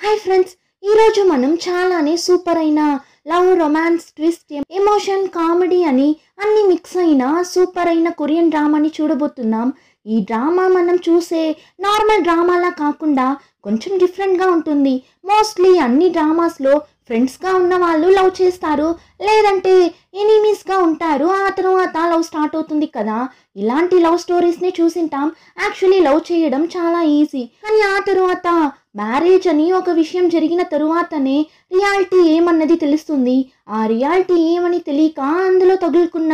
Hi friends, ఈరోజు మనం చాలానే సూపర్ అయిన love, romance, twist, emotion, comedy అని అన్ని మిక్స్ అయిన సూపర్ అయిన కొరియన్ డ్రామాని చూడబోతున్నాం. ఈ డ్రామా మనం చూసే నార్మల్ డ్రామాలా కాకుండా కొంచెం డిఫరెంట్గా ఉంటుంది. మోస్ట్లీ అన్ని డ్రామాస్లో ఫ్రెండ్స్గా ఉన్న వాళ్ళు లవ్ చేస్తారు, లేదంటే ఎనిమీస్గా ఉంటారు. ఆ తర్వాత లవ్ స్టార్ట్ అవుతుంది కదా. ఇలాంటి లవ్ స్టోరీస్ని చూసింటాం. యాక్చువల్లీ లవ్ చేయడం చాలా ఈజీ, కానీ ఆ తరువాత మ్యారేజ్ అని ఒక విషయం జరిగిన తరువాతనే రియాలిటీ ఏమన్నది తెలుస్తుంది. ఆ రియాలిటీ ఏమని తెలియక అందులో తగులుకున్న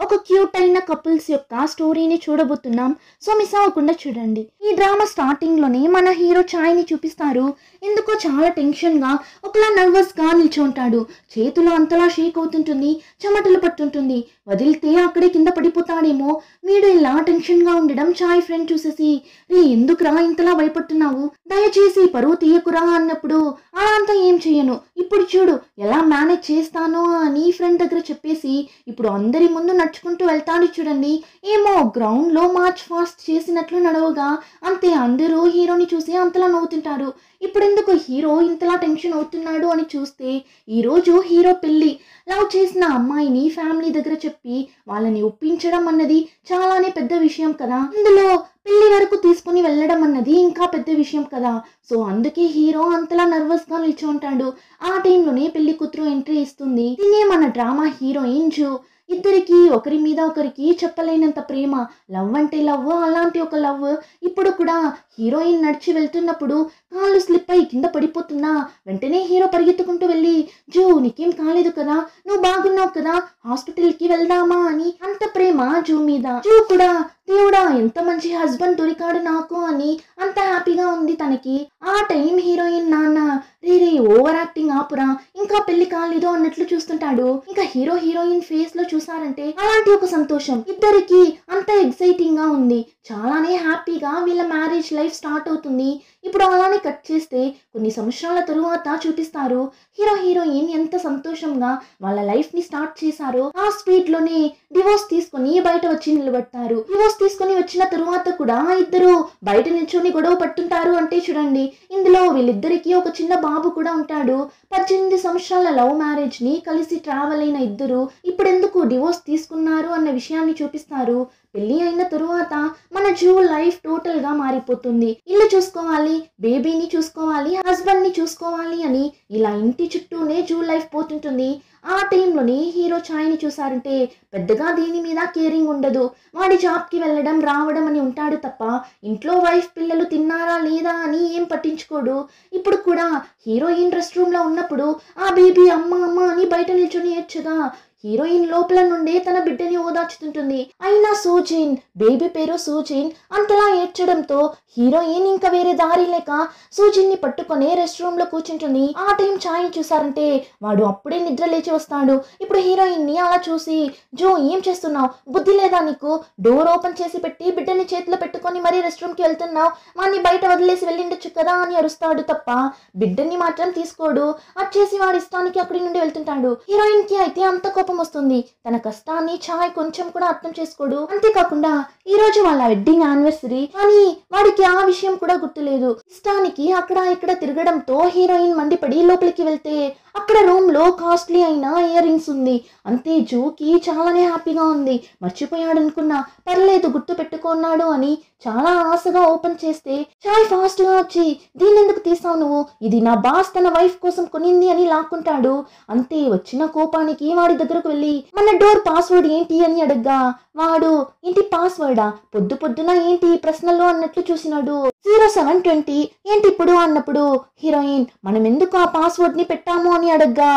ఒక క్యూట్ అయిన కపుల్స్ యొక్క స్టోరీని చూడబోతున్నాం. సో మిస్ అవ్వకుండా చూడండి. ఈ డ్రామా స్టార్టింగ్లోనే మన హీరో ఛాయ్ని చూపిస్తారు. ఎందుకో చాలా టెన్షన్గా, ఒకలా నర్వస్గా నిల్చుంటాడు. చేతులు అంతలా షేక్ అవుతుంటుంది, చెమటలు పట్టుంటుంది. వదిలితే అక్కడే కింద పడిపోతాడేమో. వీడు ఇలా టెన్షన్గా ఉండడం ఛాయ్ ఫ్రెండ్ చూసేసి, రే ఎందుకురా ఇంతలా భయపడుతున్నావు, దయచేసి పరువు తీయకురా అన్నప్పుడు, అలా అంతా ఏం చెయ్యను, ఇప్పుడు చూడు ఎలా మేనేజ్ చేస్తాను అని ఫ్రెండ్ దగ్గర చెప్పేసి ఇప్పుడు అందరి ముందు నడుచుకుంటూ వెళ్తాడు. చూడండి, ఏమో గ్రౌండ్లో మార్చ్ ఫాస్ట్ చేసినట్లు నడవగా అంతే అందరూ హీరోని చూసి అంతలా నవ్వుతుంటారు. ఇప్పుడెందుకు హీరో ఇంతలా టెన్షన్ అవుతున్నాడు అని చూస్తే, ఈరోజు హీరో పెళ్ళి. లవ్ చేసిన అమ్మాయిని ఫ్యామిలీ దగ్గర చెప్పి వాళ్ళని ఒప్పించడం అన్నది చాలానే పెద్ద విషయం కదా. ఇందులో పెళ్లి వరకు తీసుకుని వెళ్ళడం అన్నది ఇంకా పెద్ద విషయం కదా. సో అందుకే హీరో అంతలా నర్వస్గా నిల్చుంటాడు. ఆ టైంలోనే పెళ్లి కూతురు ఎంట్రీ ఇస్తుంది. దీన్నే మన డ్రామా హీరోయిన్ జూ. ఇద్దరికి ఒకరి మీద ఒకరికి చెప్పలేనంత ప్రేమ. లవ్ అంటే లవ్, అలాంటి ఒక లవ్. ఇప్పుడు కూడా హీరోయిన్ నడిచి వెళ్తున్నప్పుడు కాళ్ళు స్లిప్ అయి కింద పడిపోతున్నా వెంటనే హీరో పరిగెత్తుకుంటూ వెళ్ళి, జూ నీకేం కాలేదు కదా, నువ్వు బాగున్నావు కదా, హాస్పిటల్కి వెళ్దామా అని. అంత ప్రేమ జూ మీద. జూ కూడా దేవుడా ఎంత మంచి హస్బెండ్ దొరికాడు నాకు అని అంత హ్యాపీగా ఉంది తనకి. ఆ టైం హీరోయిన్ నాన్న రే ఓవర్ యాక్టింగ్ ఆపురా, ఇంకా పెళ్లి కాలేదు అన్నట్లు చూస్తుంటాడు. ఇంకా హీరోయిన్ ఫేస్ లో చూసారంటే అలాంటి ఒక సంతోషం. ఇద్దరికి అంత ఎక్సైటింగ్ గా ఉంది, చాలానే హ్యాపీగా వీళ్ళ మ్యారేజ్ లైఫ్ స్టార్ట్ అవుతుంది. ఇప్పుడు అలానే కట్ చేస్తే కొన్ని సంవత్సరాల తరువాత చూపిస్తారు హీరోయిన్ ఎంత సంతోషంగా వాళ్ళ లైఫ్ ని స్టార్ట్ చేశారో. ఆ స్పీడ్ లోనే డివోర్స్ తీసుకుని బయట వచ్చి నిలబడతారు. డివోర్స్ తీసుకుని వచ్చిన తరువాత కూడా ఇద్దరు బయట నిల్చొని గొడవ పట్టుంటారు. అంటే చూడండి, ఇందులో వీళ్ళిద్దరికి ఒక చిన్న బాబు కూడా ఉంటాడు. 18 సంవత్సరాల లవ్ మ్యారేజ్ ని కలిసి ట్రావెల్ అయిన ఇద్దరు ఇప్పుడెందుకు డివోర్స్ తీసుకున్నారు అన్న విషయాన్ని చూపిస్తారు. పెళ్లి అయిన తరువాత మన జూ లైఫ్ టోటల్ గా మారిపోతుంది. ఇల్లు చూసుకోవాలి, బేబీని చూసుకోవాలి, హస్బెండ్ ని చూసుకోవాలి అని ఇలా ఇంటి చుట్టూనే జూ లైఫ్ పోతుంటుంది. ఆ టైంలోని హీరో ఛాయ్ని చూసారంటే పెద్దగా దీని మీద కేరింగ్ ఉండదు. వాడి జాబ్కి వెళ్ళడం రావడం అని ఉంటాడు తప్ప ఇంట్లో వైఫ్ పిల్లలు తిన్నారా లేదా అని ఏం పట్టించుకోడు. ఇప్పుడు కూడా హీరోయిన్ రెస్ట్ రూమ్ లో ఉన్నప్పుడు ఆ బేబీ అమ్మ అమ్మ అని బయట నిల్చొని ఏడ్చగా హీరోయిన్ లోపల నుండే తన బిడ్డని ఓదార్చుతుంటుంది. అయినా సూజిన్, బేబీ పేరు సూజిన్, అంతలా ఏడ్చడంతో హీరోయిన్ ఇంకా వేరే దారి లేక సూజిన్ ని పట్టుకొని రెస్ట్ రూమ్ లో కూర్చుంటుంది. ఆ టైం ఛాయ్ని చూసారంటే వాడు అప్పుడే నిద్ర లేచి వస్తాడు. ఇప్పుడు హీరోయిన్ ని అలా చూసి, జో ఏం చేస్తున్నావు, బుద్ధి లేదా నీకు, డోర్ ఓపెన్ చేసి పెట్టి బిడ్డని చేతిలో పెట్టుకొని మరీ రెస్ట్ రూమ్ కి వెళ్తున్నావు, వాడిని బయట వదిలేసి వెళ్ళిండొచ్చు కదా అని అరుస్తాడు తప్ప బిడ్డని మాత్రం తీసుకోడు. వచ్చేసి వాడి ఇష్టానికి అక్కడి నుండి వెళ్తుంటాడు. హీరోయిన్ కి అయితే అంత కోపం వస్తుంది. తన కష్టాన్ని ఛాయ్ కొంచెం కూడా అర్థం చేసుకోడు. అంతేకాకుండా ఈ రోజు వాళ్ళ వెడ్డింగ్ యానివర్సరీ, కానీ వాడికి ఆ విషయం కూడా గుర్తులేదు. ఇష్టానికి అక్కడ ఇక్కడ తిరగడంతో హీరోయిన్ మండిపడి లోపలికి వెళ్తే అక్కడ రూమ్ లో కాస్ట్లీ అయిన ఇయర్ రింగ్స్ ఉంది. అంతే జూకి చాలానే హ్యాపీగా ఉంది. మర్చిపోయాడు అనుకున్నా, పర్లేదు గుర్తు పెట్టుకున్నాడు అని చాలా ఆశగా ఓపెన్ చేస్తే ఛాయ్ ఫాస్ట్ గా వచ్చి, దీన్ని ఎందుకు తీసావు నువ్వు, ఇది నా బాస్ తన వైఫ్ కోసం కొనింది అని లాక్కుంటాడు. అంతే వచ్చిన కోపానికి వాడి దగ్గరకు వెళ్ళి, మన డోర్ పాస్వర్డ్ ఏంటి అని అడగ్గా వాడు, ఏంటి పాస్వర్డా, పొద్దున ఏంటి ప్రశ్నలు అన్నట్లు చూసినాడు. 0720 ఏంటి ఇప్పుడు అన్నప్పుడు హీరోయిన్, మనం ఎందుకు ఆ పాస్వర్డ్ ని పెట్టాము అని అడగ్గా,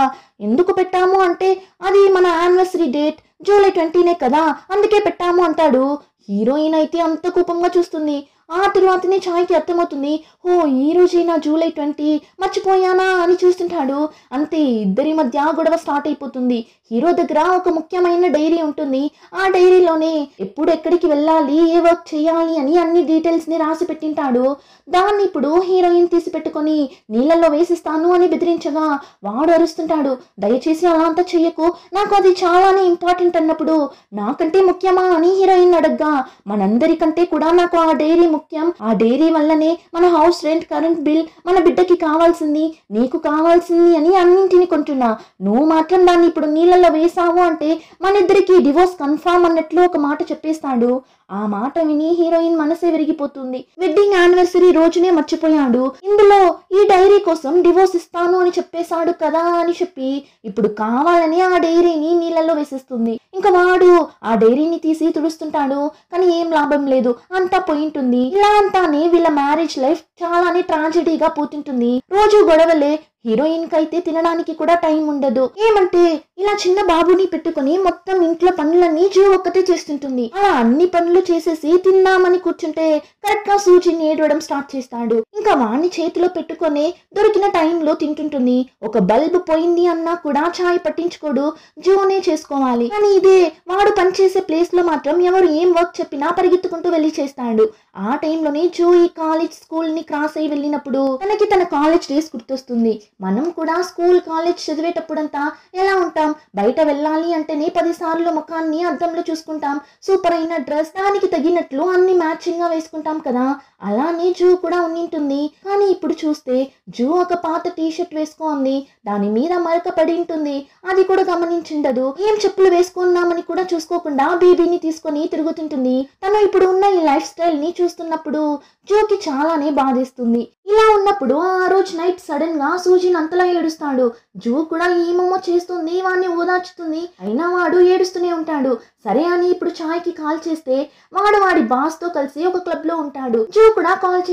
ఎందుకు పెట్టాము అంటే అది మన యానివర్సరీ డేట్ జూలై 20నే కదా, అందుకే పెట్టాము అంటాడు. హీరోయిన్ అయితే అంత కోపంగా చూస్తుంది. ఆ తరువాతనే ఛాయ్కి అర్థమవుతుంది, ఓ ఈ రోజైనా జూలై 20, మర్చిపోయానా అని చూస్తుంటాడు. అంతే ఇద్దరి మధ్య గొడవ స్టార్ట్ అయిపోతుంది. హీరో దగ్గర ఒక ముఖ్యమైన డైరీ ఉంటుంది. ఆ డైరీలోనే ఎప్పుడు ఎక్కడికి వెళ్ళాలి, ఏ వర్క్ చేయాలి అని అన్ని డీటెయిల్స్ ని రాసి పెట్టింటాడు. దాన్ని ఇప్పుడు హీరోయిన్ తీసి పెట్టుకొని నీళ్ళల్లో వేసిస్తాను అని బెదిరించగా వాడు అరుస్తుంటాడు, దయచేసి అలా అంతా చెయ్యకు, నాకు అది చాలానే ఇంపార్టెంట్ అన్నప్పుడు నాకంటే ముఖ్యమా అని హీరోయిన్ అడగ్గా మనందరికంటే కూడా నాకు ఆ డైరీ ముఖ్యం, ఆ డైరీ వల్లనే మన హౌస్ రెంట్, కరెంట్ బిల్, మన బిడ్డకి కావాల్సింది, నీకు కావాల్సింది అని అన్నింటిని కొంటున్నా, నువ్వు మాత్రం దాన్ని ఇప్పుడు నీళ్ళల్లో వేసావు అంటే మన ఇద్దరికి డివోర్స్ కన్ఫర్మ్ అన్నట్లు ఒక మాట చెప్పేస్తాడు. ఆ మాట విని హీరోయిన్ మనసే విరిగిపోతుంది. వెడ్డింగ్ యానివర్సరీ రోజునే మర్చిపోయాడు. ఇందులో ఈ డైరీ కోసం డివోర్స్ ఇస్తాను అని చెప్పేశాడు కదా అని చెప్పి ఇప్పుడు కావాలని ఆ డైరీని నీళ్ళల్లో వేసేస్తుంది. ఇంకా వాడు ఆ డైరీని తీసి తుడుస్తుంటాడు. కానీ ఏం లాభం లేదు, అంతా పోయింటుంది. ఇలా అంతానే వీళ్ళ మ్యారేజ్ లైఫ్ చాలానే ట్రాజెడీగా పోతుంటుంది. రోజు గొడవలే. హీరోయిన్ కైతే తినడానికి కూడా టైం ఉండదు. ఏమంటే ఇలా చిన్న బాబుని పెట్టుకుని మొత్తం ఇంట్లో పనులన్నీ జూ ఒక్కతే చేస్తుంటుంది. అలా అన్ని పనులు చేసేసి తిందామని కూర్చుంటే కరెక్ట్ గా సూజిని ఏడవడం స్టార్ట్ చేస్తాడు. ఇంకా వాణ్ణి చేతిలో పెట్టుకొని దొరికిన టైంలో తింటుంటుంది. ఒక బల్బ్ పోయింది అన్నా కూడా చాయ్ పట్టించుకోడు, జూనే చేసుకోవాలి. కానీ ఇదే వాడు పనిచేసే ప్లేస్ లో మాత్రం ఎవరు ఏం వర్క్ చెప్పినా పరిగెత్తుకుంటూ వెళ్ళి చేస్తాడు. ఆ టైంలోనే జూ ఈ కాలేజ్ స్కూల్ ని క్రాస్ అయి వెళ్ళినప్పుడు తనకి తన కాలేజ్ డేస్ గుర్తొస్తుంది. మనం కూడా స్కూల్ కాలేజ్ చదివేటప్పుడంతా ఎలా ఉంటాం, బయట వెళ్ళాలి అంటేనే 10 సార్లు ముఖాన్ని అద్దంలో చూసుకుంటాం, సూపర్ అయిన డ్రెస్, దానికి తగినట్లు అన్ని మ్యాచింగ్ గా వేసుకుంటాం కదా. అలానే జూ కూడా ఉండింటుంది. కానీ ఇప్పుడు చూస్తే జూ ఒక పాత టీషర్ట్ వేసుకోంది, దాని మీద మరక పడి ఉంటుంది. అది కూడా గమనించిండదు. ఏం చెప్పులు వేసుకున్నామని కూడా చూసుకోకుండా బేబీని తీసుకొని తిరుగుతుంటుంది. తను ఇప్పుడు ఉన్న ఈ లైఫ్ స్టైల్ ని చూస్తున్నప్పుడు జూకి చాలానే బాధేస్తుంది. ఇలా ఉన్నప్పుడు ఆ రోజు నైట్ సడన్ గా సూజిన్ అంతలా ఏడుస్తాడు. జూ కూడా ఏమేమో చేస్తుంది, వాడిని ఓదార్చుతుంది. అయినా వాడు ఏడుస్తూనే ఉంటాడు. సరే అని ఇప్పుడు చాయ్ కి కాల్ చేస్తే వాడు వాడి బాస్ తో కలిసి ఒక క్లబ్ లో ఉంటాడు. జూ కూడా కాల్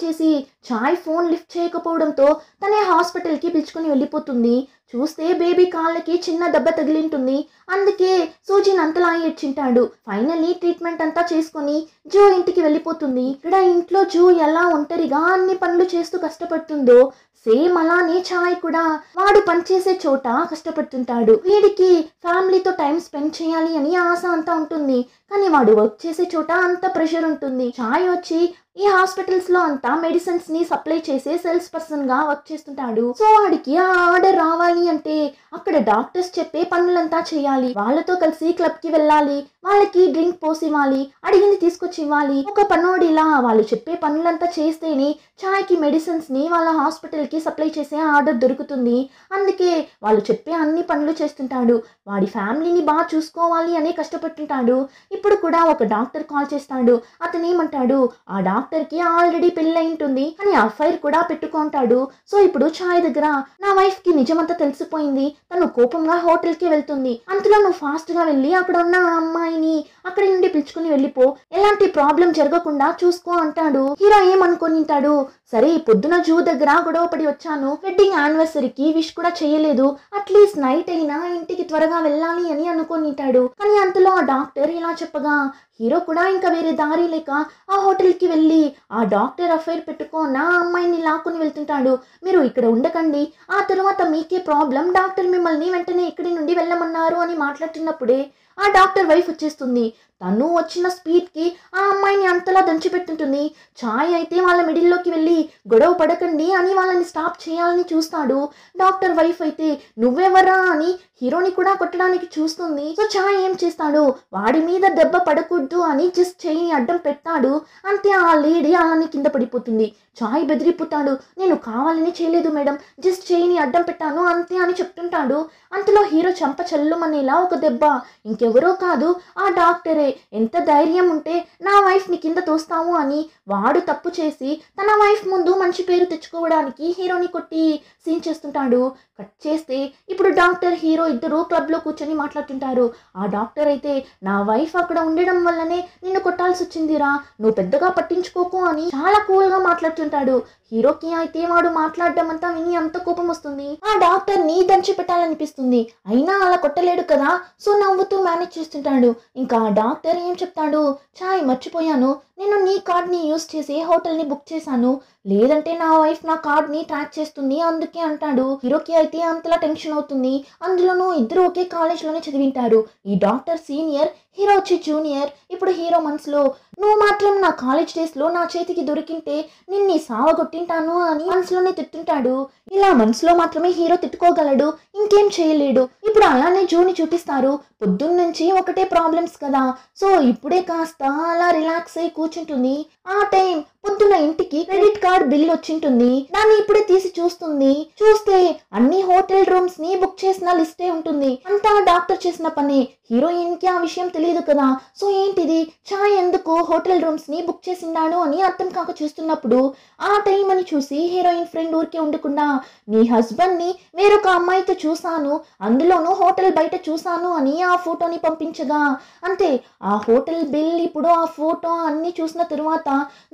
చేసి చాయ్ ఫోన్ లిఫ్ట్ చేయకపోవడంతో తనే హాస్పిటల్ కి పిలుచుకుని వెళ్ళిపోతుంది. చూస్తే బేబీ కాళ్ళకి చిన్న దెబ్బ తగిలింటుంది. అందుకే సూజిన్ అంతలా ఏడ్చింటాడు. ఫైనల్లీ ట్రీట్మెంట్ అంతా చేసుకుని జూ ఇంటికి వెళ్ళిపోతుంది. ఇక్కడ ఇంట్లో జూ ఎలా ఒంటరిగా అన్ని పనులు చేస్తూ కష్టపడుతుందో సేమ్ అలానే చాయ్ కూడా వాడు పనిచేసే చోట కష్టపడుతుంటాడు. వీడికి ఫ్యామిలీతో టైం స్పెండ్ చేయాలి అని ఆశ అంతా ఉంటుంది. కానీ వాడు వర్క్ చేసే చోట అంత ప్రెషర్ ఉంటుంది. చాయ్ వచ్చి ఈ హాస్పిటల్స్ లో అంతా మెడిసిన్స్ ని సప్లై చేసే సేల్స్ పర్సన్ గా వర్క్ చేస్తుంటాడు. సో వాడికి ఆ ఆర్డర్ రావాలి అంటే అక్కడ డాక్టర్స్ చెప్పే పనులంతా చేయాలి. వాళ్ళతో కలిసి క్లబ్ కి వెళ్ళాలి, వాళ్ళకి డ్రింక్ పోసి ఇవ్వాలి, అడిగింది తీసుకొచ్చి ఇవ్వాలి. ఒక పనోడిలా వాళ్ళు చెప్పే పనులంతా చేస్తేనే చాయ్ కి మెడిసిన్స్ ని వాళ్ళ హాస్పిటల్ కి సప్లై చేసే ఆర్డర్ దొరుకుతుంది. అందుకే వాళ్ళు చెప్పే అన్ని పనులు చేస్తుంటాడు. వాడి ఫ్యామిలీని బాగా చూసుకోవాలి అనే కష్టపడుతుంటాడు. ఇప్పుడు కూడా ఒక డాక్టర్ కాల్ చేస్తాడు. అతను ఏమంటాడు, ఆ డాక్టర్ కి ఆల్రెడీ పెళ్ళి ఉంటుంది, కానీ అఫైర్ కూడా పెట్టుకుంటాడు. సో ఇప్పుడు చాయ్ దగ్గర నా వైఫ్ కి నిజమంతా తెలిసిపోయింది, తను కోపంగా హోటల్ కి వెళ్తుంది, అంతలో నువ్వు ఫాస్ట్ గా వెళ్ళి అక్కడ ఉన్న అమ్మాయిని అక్కడి నుండి పిలుచుకుని వెళ్ళిపో, ఎలాంటి ప్రాబ్లం జరగకుండా చూసుకో అంటాడు. హీరో ఏమనుకునింటాడు, సరే పొద్దున జూ దగ్గర గొడవ పడి వచ్చాను, వెడ్డింగ్ యానివర్సరీకి విష్ కూడా చేయలేదు, అట్లీస్ట్ నైట్ అయినా ఇంటికి త్వరగా వెళ్ళాలి అని అనుకునింటాడు. కానీ అంతలో ఆ డాక్టర్ ఇలా చెప్పగా హీరో కూడా ఇంకా వేరే దారి లేక ఆ హోటల్ కి వెళ్ళి ఆ డాక్టర్ అఫైర్ పెట్టుకున్న అమ్మాయిని లాక్కుని వెళ్తుంటాడు. మీరు ఇక్కడ ఉండకండి, ఆ తర్వాత మీకే ప్రాబ్లం, డాక్టర్ మిమ్మల్ని వెంటనే ఇక్కడి నుండి వెళ్ళమన్నారు అని మాట్లాడుతున్నప్పుడే ఆ డాక్టర్ వైఫ్ వచ్చేస్తుంది. తను వచ్చిన స్పీడ్ కి ఆ అమ్మాయిని అంతలా దంచిపెట్టుంటుంది. చాయ్ అయితే వాళ్ళ మిడిల్లోకి వెళ్ళి గొడవ పడకండి అని వాళ్ళని స్టాప్ చేయాలని చూస్తాడు. డాక్టర్ వైఫ్ అయితే నువ్వెవరా అని హీరోని కూడా కొట్టడానికి చూస్తుంది. సో చాయ్ ఏం చేస్తాడు, వాడి మీద దెబ్బ పడకూడదు అని జస్ట్ చెయ్యిని అడ్డం పెట్టాడు. అంతే ఆ లేడీ అలానే కింద పడిపోతుంది. చాయ్ బెదిరిపోతాడు, నేను కావాలని చేయలేదు మేడం, జస్ట్ చెయ్యిని అడ్డం పెట్టాను అంతే అని చెప్తుంటాడు. అంతలో హీరో చంప చల్లుమనేలా ఒక దెబ్బ, ఇంకెవరో కాదు ఆ డాక్టరే. ఎంత ధైర్యం ఉంటే నా వైఫ్ ని కింద తోస్తావు అని వాడు తప్పు చేసి తన వైఫ్ ముందు మంచి పేరు తెచ్చుకోవడానికి హీరోని కొట్టి సీన్ చేస్తుంటాడు. కట్ చేస్తే ఇప్పుడు డాక్టర్ హీరో ఇద్దరు క్లబ్ లో కూర్చొని మాట్లాడుతుంటారు. ఆ డాక్టర్ అయితే నా వైఫ్ అక్కడ ఉండడం వల్లనే నిన్ను కొట్టాల్సి వచ్చిందిరా, నువ్వు పెద్దగా పట్టించుకోకు అని చాలా కూల్ గా మాట్లాడుతుంటాడు. హీరోకి అయితే వాడు మాట్లాడడం అంతా విని అంత కోపం వస్తుంది. ఆ డాక్టర్ ని దంచి పెట్టాలనిపిస్తుంది, అయినా అలా కొట్టలేడు కదా. సో నవ్వుతూ మేనేజ్ చేస్తుంటాడు. ఇంకా ఆ డాక్టర్ ఏం చెప్తాడు, చాయ్ మర్చిపోయాను, నేను నీ కార్డ్ని యూస్ చేసి హోటల్ని బుక్ చేశాను, లేదంటే నా వైఫ్ నా కార్డ్ని ట్రాక్ చేస్తుంది అందుకే అంటాడు. హీరోకి అయితే అంతలా టెన్షన్ అవుతుంది. అందులోనూ ఇద్దరు ఒకే కాలేజ్లోనే చదివింటారు. ఈ డాక్టర్ సీనియర్, హీరో వచ్చి జూనియర్. ఇప్పుడు హీరో మనసులో నువ్వు మాత్రం నా కాలేజ్ డేస్లో నా చేతికి దొరికింటే నిన్ని సావగొట్టింటాను అని మనసులోనే తిట్టుంటాడు. ఇలా మనసులో మాత్రమే హీరో తిట్టుకోగలడు, ఇంకేం చేయలేడు. ఇప్పుడు అలానే జూని చూపిస్తారు. పొద్దున్నుంచి ఒకటే ప్రాబ్లమ్స్ కదా, సో ఇప్పుడే కాస్త అలా రిలాక్స్ అయి కూర్చుంటుంది. ఆ టైం పొద్దున ఇంటికి క్రెడిట్ కార్డ్ బిల్ వచ్చింటుంది. దాన్ని ఇప్పుడే తీసి చూస్తే అన్ని హోటల్ రూమ్స్ ని బుక్ చేసిన లిస్టే ఉంటుంది. అంతా డాక్టర్ చేసిన పని. హీరోయిన్ కి ఆ విషయం తెలియదు కదా, సో ఏంటిది చాయ్ ఎందుకు హోటల్ రూమ్స్ ని బుక్ చేసిండాడు అని అర్థం కాక చూస్తున్నప్పుడు ఆ టైం అని చూసి హీరోయిన్ ఫ్రెండ్ ఊరికే ఉండకుండా నీ హస్బెండ్ ని వేరొక అమ్మాయితో చూసాను, అందులోనూ హోటల్ బయట చూసాను అని ఆ ఫోటోని పంపించగా అంతే. ఆ హోటల్ బిల్, ఇప్పుడు ఆ ఫోటో అన్ని చూసిన తరువాత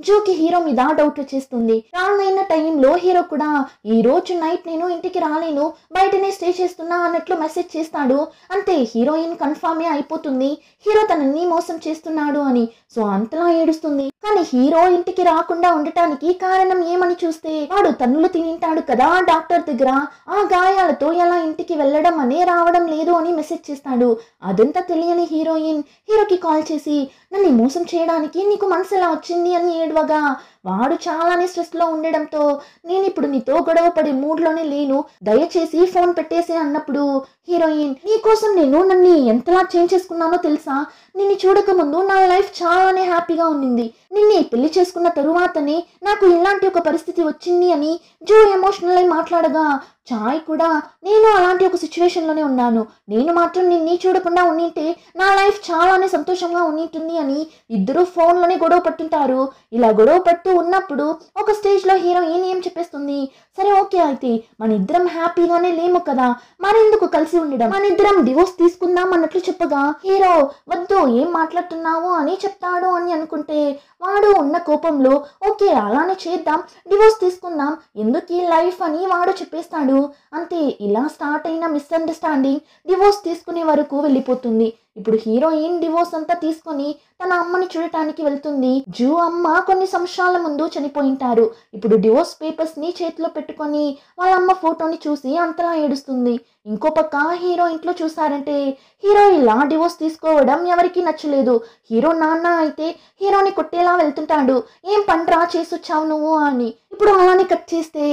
జోకి హీరో మీద డౌట్ వచ్చేస్తుంది. రానైన టైంలో హీరో కూడా ఈ రోజు నైట్ నేను ఇంటికి రాలేను, బయటనే స్టే చేస్తున్నా అన్నట్లు మెసేజ్ చేస్తాడు. అంతే, హీరోయిన్ కన్ఫర్మే అయిపోతుంది హీరో తనని మోసం చేస్తున్నాడు అని. సో అంతలా ఏడుస్తుంది. కానీ హీరో ఇంటికి రాకుండా ఉండటానికి కారణం ఏమని చూస్తే వాడు తన్నులు తినింటాడు కదా డాక్టర్ దగ్గర, ఆ గాయాలతో ఎలా ఇంటికి వెళ్ళడం అనే రావడం లేదు అని మెసేజ్ చేస్తాడు. అదంతా తెలియని హీరోయిన్ హీరోకి కాల్ చేసి నన్ను మోసం చేయడానికి నీకు మనసు ఎలా వచ్చింది అని ఏడవగా వాడు చాలానే స్ట్రెస్లో ఉండడంతో నేను ఇప్పుడు నీతో గొడవ పడే మూడ్లోనే లేను, దయచేసి ఫోన్ పెట్టేసి అన్నప్పుడు హీరోయిన్ నీకోసం నేను నన్ను ఎంతలా చేంజ్ చేసుకున్నానో తెలుసా, నిన్ను చూడక ముందు నా లైఫ్ చాలానే హ్యాపీగా ఉండింది, నిన్ను పెళ్లి చేసుకున్న తరువాతనే నాకు ఇలాంటి ఒక పరిస్థితి వచ్చింది అని జో ఎమోషనల్ అయి మాట్లాడగా చాయ్ కూడా నేను అలాంటి ఒక సిచ్యువేషన్లోనే ఉన్నాను, నేను మాత్రం నిన్ను చూడకుండా ఉండింటే నా లైఫ్ చాలానే సంతోషంగా ఉండింటుంది అని ఇద్దరు ఫోన్లోనే గొడవ పట్టుంటారు. ఇలా గొడవ పడుతూ ఉన్నప్పుడు ఒక స్టేజ్లో హీరోయిన్ ఏం చెప్పేస్తుంది, సరే ఓకే అయితే మన ఇద్దరం హ్యాపీగానే లేము కదా, మరెందుకు కలిసి ఉండడం, మన ఇద్దరం డివోర్స్ తీసుకుందాం అన్నట్లు చెప్పగా హీరో వద్దు ఏం మాట్లాడుతున్నావు అని చెప్తాడు అని అనుకుంటే వాడు ఉన్న కోపంలో ఓకే అలానే చేద్దాం, డివోర్స్ తీసుకుందాం, ఎందుకు ఈ లైఫ్ అని వాడు చెప్పేస్తాడు. అంతే, ఇలా స్టార్ట్ అయిన మిస్అండర్స్టాండింగ్ డివోర్స్ తీసుకునే వరకు వెళ్ళిపోతుంది. ఇప్పుడు హీరోయిన్ డివోర్స్ అంతా తీసుకొని తన అమ్మని చూడటానికి వెళ్తుంది. జూ అమ్మ కొన్ని సంవత్సరాల ముందు చనిపోయింటారు. ఇప్పుడు డివోర్స్ పేపర్స్ ని చేతిలో పెట్టుకొని వాళ్ళ అమ్మ ఫోటోని చూసి అంతలా ఏడుస్తుంది. ఇంకో పక్క హీరో ఇంట్లో చూసారంటే హీరో ఇలా డివోర్స్ తీసుకోవడం ఎవరికి నచ్చలేదు. హీరో నాన్న అయితే హీరోని కొట్టేలా వెళ్తుంటాడు, ఏం పండ్రా చేసొచ్చావు నువ్వు అని. ఇప్పుడు అలానే కట్ చేస్తే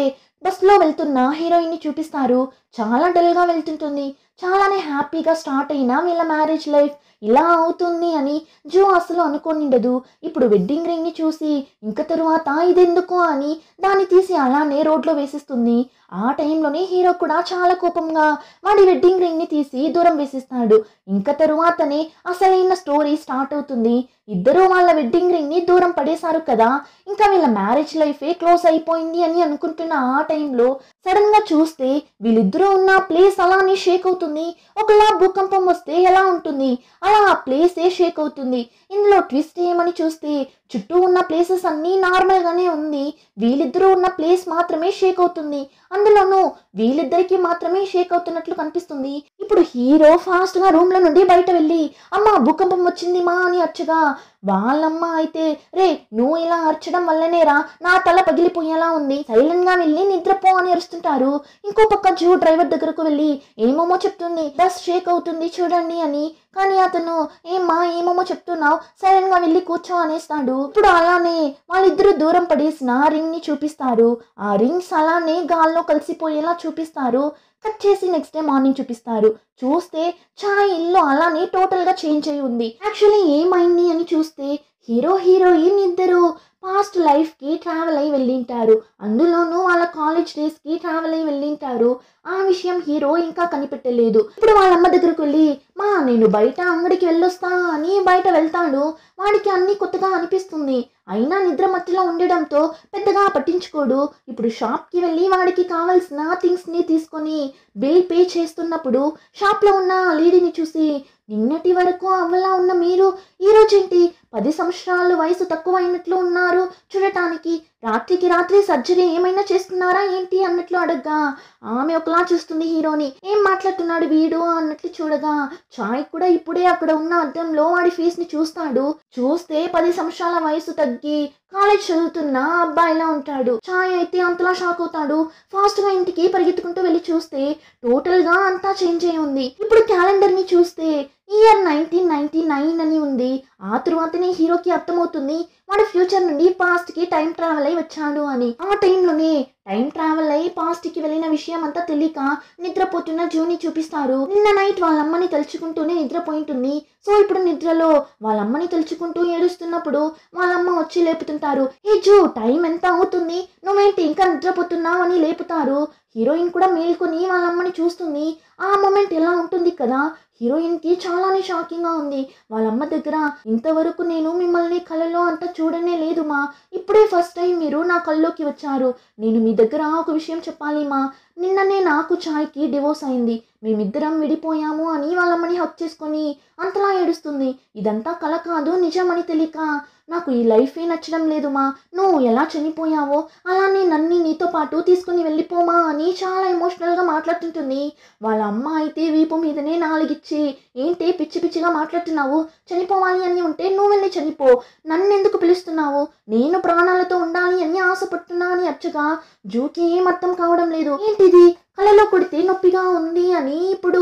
బస్లో వెళ్తున్న హీరోయిన్ ని చూపిస్తారు. చాలా డల్గా వెళ్తుంటుంది. చాలానే హ్యాపీగా స్టార్ట్ అయిన వీళ్ళ మ్యారేజ్ లైఫ్ ఇలా అవుతుంది అని జో అసలు అనుకోనిండదు. ఇప్పుడు వెడ్డింగ్ రింగ్ ని చూసి ఇంక తరువాత ఇదెందుకు అని దాన్ని తీసి అలానే రోడ్లో వేసిస్తుంది. ఆ టైంలోనే హీరో కూడా చాలా కోపంగా వాడి వెడ్డింగ్ రింగ్ ని తీసి దూరం వేసిస్తాడు. ఇంక తరువాతనే అసలైన స్టోరీ స్టార్ట్ అవుతుంది. ఇద్దరు వాళ్ళ వెడ్డింగ్ రింగ్ ని దూరం పడేశారు కదా, ఇంకా వీళ్ళ మ్యారేజ్ లైఫే క్లోజ్ అయిపోయింది అని అనుకుంటున్న ఆ టైంలో సడన్ గా చూస్తే వీళ్ళిద్దరూ ఉన్న ప్లేస్ అలానే షేక్ అవుతుంది. ఒకలా భూకంపం వస్తే ఎలా ఉంటుంది అలా ఆ ప్లేసే షేక్ అవుతుంది. ఇందులో ట్విస్ట్ ఏమని చూస్తే చుట్టూ ఉన్న ప్లేసెస్ అన్నీ నార్మల్ గానే ఉంది, వీళ్ళిద్దరూ ఉన్న ప్లేస్ మాత్రమే షేక్ అవుతుంది. అందులోనూ వీళ్ళిద్దరికి మాత్రమే షేక్ అవుతున్నట్లు కనిపిస్తుంది. ఇప్పుడు హీరో ఫాస్ట్ గా రూమ్ లో నుండి బయట వెళ్ళి అమ్మ భూకంపం వచ్చింది మా అని అర్చగా వాళ్ళమ్మ అయితే రే నువ్వు ఇలా అర్చడం వల్లనేరా నా తల పగిలిపోయేలా ఉంది, సైలెంట్ గా వెళ్ళి నిద్రపో అని అరుస్తుంటారు. ఇంకో పక్క జూ డ్రైవర్ దగ్గరకు వెళ్ళి ఏమోమో చెప్తుంది, బస్ షేక్ అవుతుంది చూడండి అని. కానీ అతను ఏమ్మా ఏమేమో చెప్తున్నావు, సైలెంట్ గా వెళ్ళి కూర్చో అనేస్తాడు. ఇప్పుడు అలానే వాళ్ళిద్దరూ దూరం పడేసిన రింగ్ ని చూపిస్తారు. ఆ రింగ్స్ అలానే గాల్లో కలిసిపోయేలా చూపిస్తారు. కట్ చేసి నెక్స్ట్ డే మార్నింగ్ చూపిస్తారు. చూస్తే చాయ్ ఇల్లు అలానే టోటల్ గా చేంజ్ అయి ఉంది. యాక్చువల్లీ ఏమైంది అని చూస్తే హీరో హీరోయిన్ ఇద్దరు పాస్ట్ లైఫ్ కి ట్రావెల్ అయి వెళ్ళింటారు. అందులోనూ వాళ్ళ కాలేజ్ డేస్ కి ట్రావెల్ అయి వెళ్ళింటారు. ఆ విషయం హీరో ఇంకా కనిపెట్టలేదు. ఇప్పుడు వాళ్ళ అమ్మ దగ్గరకు వెళ్ళి మా నేను బయట అంగడికి వెళ్ళొస్తా అని బయట వెళ్తాడు. వాడికి అన్ని కొత్తగా అనిపిస్తుంది. అయినా నిద్ర మత్తులో ఉండడంతో పెద్దగా పట్టించుకోడు. ఇప్పుడు షాప్కి వెళ్ళి వాడికి కావాల్సిన థింగ్స్ని తీసుకొని బిల్ పే చేస్తున్నప్పుడు షాప్లో ఉన్న లేడీని చూసి, నిన్నటి వరకు అవ్వలా ఉన్న మీరు ఈరోజేంటి 10 సంవత్సరాల వయసు తక్కువైనట్లు ఉన్నారు చూడటానికి, రాత్రికి రాత్రి సర్జరీ ఏమైనా చేస్తున్నారా ఏంటి అన్నట్లు అడగ్గా ఆమె ఒకలా చూస్తుంది హీరోని. ఏం మాట్లాడుతున్నాడు వీడు అన్నట్లు చూడగా చాయ్ కూడా ఇప్పుడే అక్కడ ఉన్న అద్దంలో వాడి ఫేస్ ని చూస్తాడు. చూస్తే 10 సంవత్సరాల వయసు తగ్గి కాలేజ్ చదువుతున్న అబ్బాయిలా ఉంటాడు. చాయ్ అయితే అంతలా షాక్ అవుతాడు. ఫాస్ట్ గా ఇంటికి పరిగెత్తుకుంటూ వెళ్ళి చూస్తే టోటల్ గా అంతా చేంజ్ అయి ఉంది. ఇప్పుడు క్యాలెండర్ ని చూస్తే ఇయర్ 1999 అని ఉంది. ఆ తరువాతనే హీరోకి అర్థమవుతుంది వాడు ఫ్యూచర్ నుండి పాస్ట్ కి టైం ట్రావెల్ అయి వచ్చాడు అని. ఆ టైంలోనే టైం ట్రావెల్ అయి పాస్ట్ కి వెళ్ళిన విషయం అంతా తెలియక నిద్రపోతున్న జూని చూపిస్తారు. నిన్న నైట్ వాళ్ళమ్మని తలుచుకుంటూనే నిద్రపోయింటుంది. సో ఇప్పుడు నిద్రలో వాళ్ళమ్మని తలుచుకుంటూ ఏడుస్తున్నప్పుడు వాళ్ళమ్మ వచ్చి లేపుతుంటారు. ఏ జూ, టైం ఎంత అవుతుంది, నువ్వేంటి ఇంకా నిద్రపోతున్నావు అని లేపుతారు. హీరోయిన్ కూడా మేల్కొని వాళ్ళమ్మని చూస్తుంది. ఆ మూమెంట్ ఎలా ఉంటుంది కదా, హీరోయిన్కి చాలానే షాకింగ్గా ఉంది. వాళ్ళమ్మ దగ్గర, ఇంతవరకు నేను మిమ్మల్ని కలలో అంతా చూడనే లేదు మా, ఇప్పుడే ఫస్ట్ టైం మీరు నా కల్లోకి వచ్చారు. నేను మీ దగ్గర ఒక విషయం చెప్పాలి మా, నిన్ననే నాకు చాయ్కి డివోర్స్ అయింది, మేమిద్దరం విడిపోయాము అని వాళ్ళమ్మని హక్ చేసుకొని అంతలా ఏడుస్తుంది. ఇదంతా కల కాదు నిజమని తెలియక, నాకు ఈ లైఫే నచ్చడం లేదు మా, నువ్వు ఎలా చనిపోయావో అలానే నన్ను నీతో పాటు తీసుకుని వెళ్ళిపోమా అని చాలా ఎమోషనల్గా మాట్లాడుతుంటుంది. వాళ్ళ అమ్మ అయితే వీపు మీదనే నాలుగిచ్చి, ఏంటి పిచ్చి పిచ్చిగా మాట్లాడుతున్నావు, చనిపోవాలి అని ఉంటే నువ్వు వెళ్ళి చనిపో, నన్నెందుకు పిలుస్తున్నావు, నేను ప్రాణాలతో ఉండాలి అని ఆశపడుతున్నా అని అచ్చగా జూకి ఏం అర్థం కావడం లేదు. ఏంటిది, కలలో కొడితే నొప్పిగా ఉంది అని. ఇప్పుడు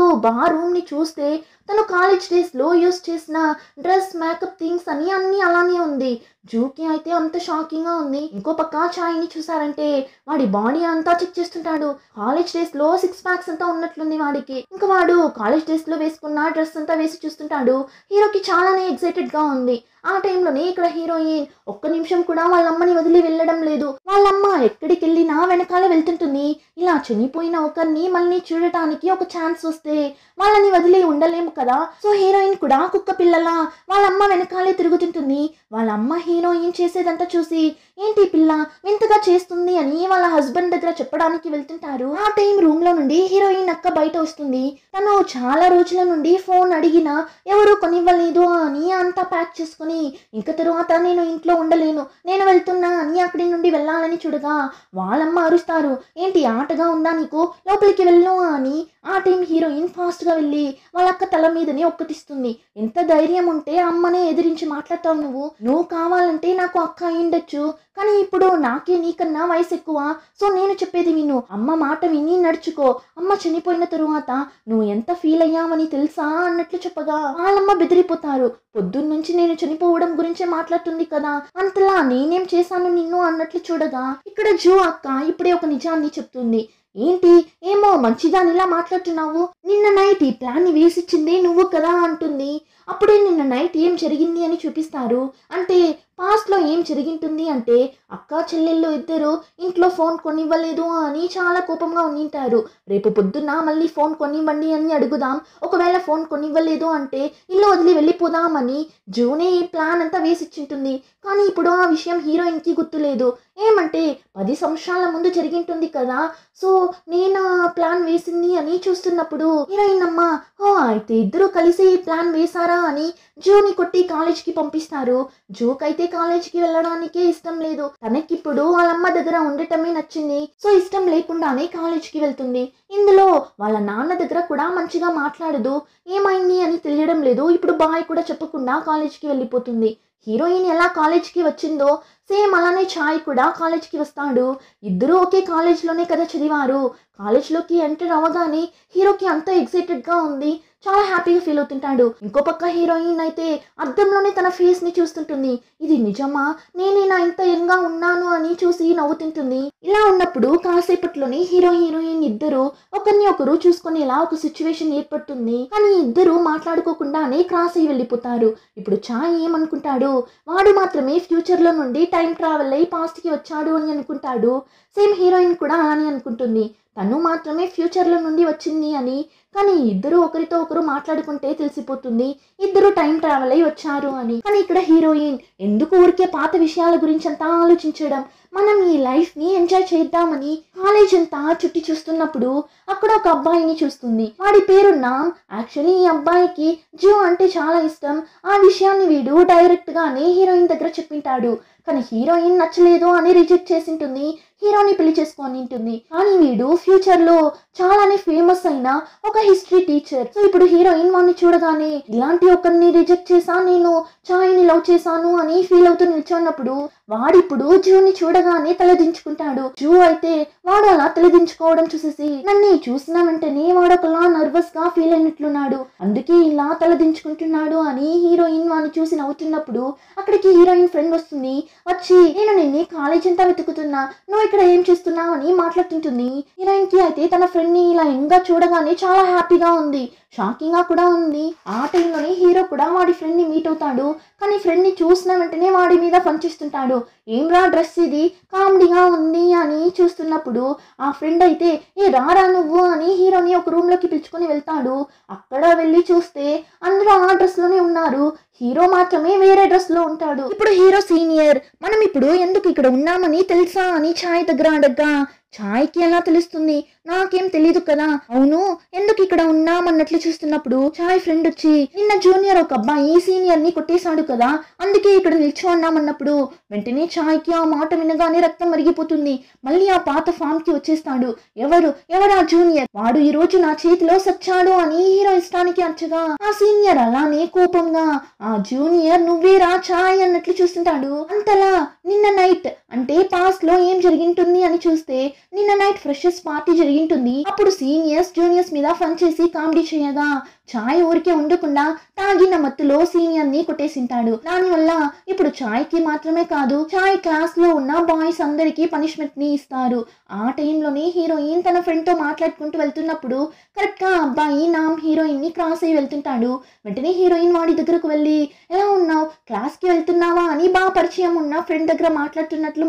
రూమ్ని చూస్తే తను కాలేజ్ డేస్లో యూస్ చేసిన డ్రెస్, మేకప్ థింగ్స్ అని అన్నీ అలానే ఉంది. జూకి అయితే అంత షాకింగ్గా ఉంది. ఇంకో పక్క చాయ్ని చూసారంటే వాడి బాడీ అంతా చెక్ చేస్తుంటాడు. కాలేజ్ డేస్లో 6 ప్యాక్స్ అంతా ఉన్నట్లుంది వాడికి. ఇంకా వాడు కాలేజ్ డేస్లో వేసుకున్న డ్రెస్ అంతా వేసి చూస్తుంటాడు. హీరోకి చాలానే ఎక్సైటెడ్గా ఉంది. ఆ టైంలోనే ఇక్కడ హీరోయిన్ ఒక్క నిమిషం కూడా వాళ్ళమ్మని వదిలి వెళ్ళడం లేదు. వాళ్ళమ్మ ఎక్కడికి వెళ్ళినా వెనకాలే వెళ్తుంటుంది. ఇలా చనిపోయిన ఒకరిని మళ్ళీ చూడటానికి ఒక ఛాన్స్ వస్తే వాళ్ళని వదిలి ఉండలేము కదా. సో హీరోయిన్ కూడా కుక్క పిల్లలా వాళ్ళమ్మ వెనకాలే తిరుగుతుంటుంది. వాళ్ళమ్మ హీరోయిన్ చేసేదంతా చూసి, ఏంటి పిల్ల వింతగా చేస్తుంది అని వాళ్ళ హస్బెండ్ దగ్గర చెప్పడానికి వెళ్తుంటారు. ఆ టైం రూమ్ లో నుండి హీరోయిన్ అక్క బయట వస్తుంది. తను చాలా రోజుల నుండి ఫోన్ అడిగినా ఎవరు కొనివ్వలేదు అని అంతా ప్యాక్ చేసుకుని, ఇంకా తరువాత నేను ఇంట్లో ఉండలేను, నేను వెళ్తున్నా అని అక్కడి నుండి వెళ్ళాలని చూడగా వాళ్ళమ్మ అరుస్తారు, ఏంటి ఆటగా ఉందా నీకు, లోపలికి వెళ్ళు అని. ఆ టైం హీరోయిన్ ఫాస్ట్ గా వెళ్ళి వాళ్ళ అక్క తల మీదనే ఒక్కటిస్తుంది. ఎంత ధైర్యం ఉంటే అమ్మనే ఎదిరించి మాట్లాడతావు నువ్వు కావాలంటే నాకు అక్క అయ్యుండొచ్చు, కానీ ఇప్పుడు నాకే నీకన్నా వయసు ఎక్కువ, సో నేను చెప్పేది విను, అమ్మ మాట విని నడుచుకో, అమ్మ చనిపోయిన తరువాత నువ్వు ఎంత ఫీల్ అయ్యావని తెలుసా అన్నట్లు చెప్పగా వాళ్ళమ్మ బెదిరిపోతారు. పొద్దున్నుంచి నేను చనిపోవడం గురించే మాట్లాడుతుంది కదా, అంతలా నేనేం చేశాను నిన్ను అన్నట్లు చూడగా ఇక్కడ జూ అక్క ఇప్పుడే ఒక నిజాన్ని చెప్తుంది. ఏంటి ఏమో మంచిదానిలా మాట్లాడుతున్నావు, నిన్న నైట్ ఈ ప్లాన్ని వేసిచ్చింది నువ్వు కదా అంటుంది. అప్పుడే నిన్న నైట్ ఏం జరిగింది అని చూపిస్తారు. అంటే పాస్ట్లో ఏం జరిగింటుంది అంటే అక్క చెల్లెళ్ళు ఇద్దరు ఇంట్లో ఫోన్ కొనివ్వలేదు అని చాలా కోపంగా ఉండింటారు. రేపు పొద్దున్న మళ్ళీ ఫోన్ కొనివ్వండి అని అడుగుదాం, ఒకవేళ ఫోన్ కొనివ్వలేదు అంటే ఇల్లు వదిలి వెళ్ళిపోదామని జూనే ఈ ప్లాన్ అంతా వేసిచ్చింటుంది. కానీ ఇప్పుడు ఆ విషయం హీరోయిన్కి గుర్తులేదు. ఏమంటే 10 సంవత్సరాల ముందు జరిగింటుంది కదా, సో నేను ఆ ప్లాన్ వేసింది అని చూస్తున్నప్పుడు హీరోయిన్ అమ్మ, ఓ అయితే ఇద్దరు కలిసి ఈ ప్లాన్ వేశారా అని జూని కొట్టి కాలేజ్కి పంపిస్తారు. జూకైతే కాలేజ్కి వెళ్ళడానికే ఇష్టం లేదు, తనకిప్పుడు వాళ్ళమ్మ దగ్గర ఉండటమే నచ్చింది. సో ఇష్టం లేకుండానే కాలేజ్కి వెళ్తుంది. ఇందులో వాళ్ళ నాన్న దగ్గర కూడా మంచిగా మాట్లాడదు, ఏమైంది అని తెలియడం లేదు. ఇప్పుడు బాయ్ కూడా చెప్పకుండా కాలేజ్కి వెళ్ళిపోతుంది. హీరోయిన్ ఎలా కాలేజ్కి వచ్చిందో సేమ్ అలానే చాయ్ కూడా కాలేజ్కి వస్తాడు. ఇద్దరూ ఒకే కాలేజ్లోనే కదా చదివారు. కాలేజ్లోకి ఎంటర్ అవ్వగానే హీరోకి అంత ఎక్సైటెడ్గా ఉంది, చాలా హ్యాపీగా ఫీల్ అవుతుంటాడు. ఇంకో పక్క హీరోయిన్ అయితే అద్దంలోనే తన ఫేస్ని చూస్తుంటుంది. ఇది నిజమా, నేనేనా ఇంత యంగ్గా ఉన్నాను అని చూసి నవ్వుతుంటుంది. ఇలా ఉన్నప్పుడు కాసేపట్లోనే హీరోయిన్ ఇద్దరు ఒకరిని ఒకరు చూసుకునేలా ఒక సిచ్యువేషన్ ఏర్పడుతుంది. కానీ ఇద్దరు మాట్లాడుకోకుండానే క్రాస్ అయ్యి వెళ్ళిపోతారు. ఇప్పుడు చాయ్ ఏమనుకుంటాడు, వాడు మాత్రమే ఫ్యూచర్లో నుండి టైం ట్రావెల్ అయ్యి పాస్ట్కి వచ్చాడు అని అనుకుంటాడు. సేమ్ హీరోయిన్ కూడా అలానే అనుకుంటుంది. తను మాత్రమే ఫ్యూచర్లో నుండి వచ్చింది అని. కానీ ఇద్దరు ఒకరితో ఒకరు మాట్లాడుకుంటే తెలిసిపోతుంది ఇద్దరు టైం ట్రావెల్ అయి వచ్చారు అని. కానీ ఇక్కడ హీరోయిన్ ఎందుకు ఊరికే పాత విషయాల గురించి అంతా ఆలోచించడం, మనం ఈ లైఫ్ని ఎంజాయ్ చేద్దామని కాలేజ్ అంతా చుట్టి చూస్తున్నప్పుడు అక్కడ ఒక అబ్బాయిని చూస్తుంది. వాడి పేరు నామ్. యాక్చువల్లీ ఈ అబ్బాయికి జియో అంటే చాలా ఇష్టం. ఆ విషయాన్ని వీడు డైరెక్ట్గానే హీరోయిన్ దగ్గర చెప్పింటాడు. కానీ హీరోయిన్ నచ్చలేదు అని రిజెక్ట్ చేసింటుంది. హీరోని పెళ్లి చేసుకొని ఉంటుంది. కానీ వీడు ఫ్యూచర్లో చాలానే ఫేమస్ అయిన ఒక హిస్టరీ టీచర్. సో ఇప్పుడు హీరోయిన్ వాడిని చూడగానే ఇలాంటి ఒకరిని రిజెక్ట్ చేశా, నేను చాయ్ని లవ్ చేశాను అని ఫీల్ అవుతూ నిల్చున్నప్పుడు వాడిప్పుడు జూని చూడగానే తలదించుకుంటాడు. జూ అయితే వాడు అలా తలదించుకోవడం చూసేసి నన్ను చూసిన వెంటనే వాడు ఒకలా నర్వస్ గా ఫీల్ అయినట్లున్నాడు, అందుకే ఇలా తలదించుకుంటున్నాడు అని హీరోయిన్ వాడిని చూసి నవ్వుతున్నప్పుడు అక్కడికి హీరోయిన్ ఫ్రెండ్ వస్తుంది. వచ్చి నేను నిన్ను కాలేజ్ అంతా వెతుకుతున్నా, నువ్వు ఇక్కడ ఏం చేస్తున్నావు అని మాట్లాడుతుంటుంది. హీరోయిన్ కి అయితే తన ఫ్రెండ్ ని ఇలా యంగ్ గా చూడగానే చాలా హ్యాపీగా ఉంది, షాకింగ్ గా కూడా ఉంది. ఆ టైంలోనే హీరో కూడా వాడి ఫ్రెండ్ ని మీట్ అవుతాడు. కానీ ఫ్రెండ్ ని చూసిన వెంటనే వాడి మీద పనిచేస్తుంటాడు. ఏం రా డ్రెస్ ఇది కామెడీగా ఉంది అని చూస్తున్నప్పుడు ఆ ఫ్రెండ్ అయితే ఏ రారా నువ్వు అని హీరోని ఒక రూమ్ లోకి పిలుచుకొని వెళ్తాడు. అక్కడ వెళ్ళి చూస్తే అందరూ ఆ డ్రెస్ లోనే ఉన్నారు, హీరో మాత్రమే వేరే డ్రెస్ లో ఉంటాడు. ఇప్పుడు హీరో సీనియర్ మనం ఇప్పుడు ఎందుకు ఇక్కడ ఉన్నామని తెలుసా అని ఛాయ్ దగ్గర అడగ్గా ఛాయ్కి ఎలా తెలుస్తుంది, నాకేం తెలీదు కదా, అవును ఎందుకు ఇక్కడ ఉన్నామన్నట్లు చూస్తున్నప్పుడు ఛాయ్ ఫ్రెండ్ వచ్చి నిన్న జూనియర్ ఒక అబ్బాయి సీనియర్ ని కొట్టేశాడు కదా, అందుకే ఇక్కడ నిల్చో ఉన్నామన్నప్పుడు వెంటనే ఛాయ్కి ఆ మాట వినగానే రక్తం మరిగిపోతుంది. మళ్ళీ ఆ పాత ఫామ్ కి వచ్చేస్తాడు. ఎవరు ఆ జూనియర్, వాడు ఈ రోజు నా చేతిలో సచ్చాడు అని హీరో ఇష్టానికి అచ్చగా ఆ సీనియర్ అలానే కోపంగా ఆ జూనియర్ నువ్వేరా ఛాయ్ అన్నట్లు చూస్తుంటాడు. అంతలా నిన్న నైట్ అంటే పాస్ట్ లో ఏం జరిగింటుంది అని చూస్తే నిన్న నైట్ ఫ్రెషర్స్ పార్టీ జరిగింటుంది. అప్పుడు సీనియర్స్ జూనియర్స్ మీద ఫన్ చేసి కామెడీ చేయగా ఛాయ్ ఊరికే ఉండకుండా తాగిన మత్తులో సీనియర్ ని కొట్టేసింటాడు. దానివల్ల ఇప్పుడు ఛాయ్ కి మాత్రమే కాదు ఛాయ్ క్లాస్ లో ఉన్న బాయ్స్ అందరికి పనిష్మెంట్ ని ఇస్తారు. ఆ టైంలోనే హీరోయిన్ తన ఫ్రెండ్ తో మాట్లాడుకుంటూ వెళ్తున్నప్పుడు కరెక్ట్ గా అబ్బాయి నామ్ హీరోయిన్ ని క్రాస్ అయ్యి వెళ్తుంటాడు. వెంటనే హీరోయిన్ వాడి దగ్గరకు వెళ్ళి ఎలా ఉన్నావు, క్లాస్ కి వెళ్తున్నావా అని బాగా పరిచయం ఉన్న ఫ్రెండ్ దగ్గర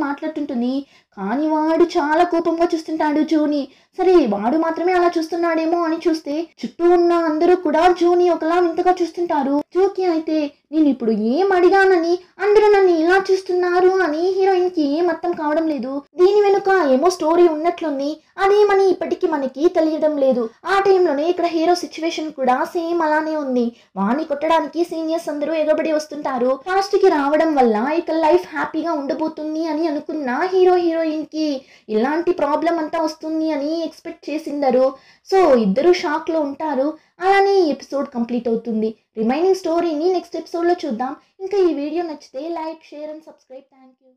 మాట్లాడుతుంటుంది. కానీ వాడు చాలా కోపంగా చూస్తుంటాడు జూని. సరే వాడు మాత్రమే అలా చూస్తున్నాడేమో అని చూస్తే చుట్టూ ఉన్న అందరూ కూడా జూని ఒకలా వింతగా చూస్తుంటారు. జూకి అయితే నేను ఇప్పుడు ఏం అడిగానని అందరూ నన్ను ఇలా చూస్తున్నారు అని హీరోయిన్ కి ఏం అర్థం కావడం లేదు. దీని వెనుక ఏమో స్టోరీ ఉన్నట్లుంది, అదేమని ఇప్పటికీ మనకి తెలియడం లేదు. ఆ టైంలోనే ఇక్కడ హీరో సిచ్యువేషన్ కూడా సేమ్ అలానే ఉంది. వాణ్ణి కొట్టడానికి సీనియర్స్ అందరూ ఎగబడి వస్తుంటారు. లాస్ట్ కి రావడం వల్ల ఇక లైఫ్ హ్యాపీగా ఉండబోతుంది అని అనుకున్న హీరోయిన్ కి ఇలాంటి ప్రాబ్లం అంతా వస్తుంది అని ఎక్స్పెక్ట్ చేసిందరు. సో ఇద్దరు షాక్ లో ఉంటారు. అలానే ఈ ఎపిసోడ్ కంప్లీట్ అవుతుంది. రిమైనింగ్ స్టోరీని నెక్స్ట్ ఎపిసోడ్ లో చూద్దాం. ఇంకా ఈ వీడియో నచ్చితే like, share and subscribe. Thank you.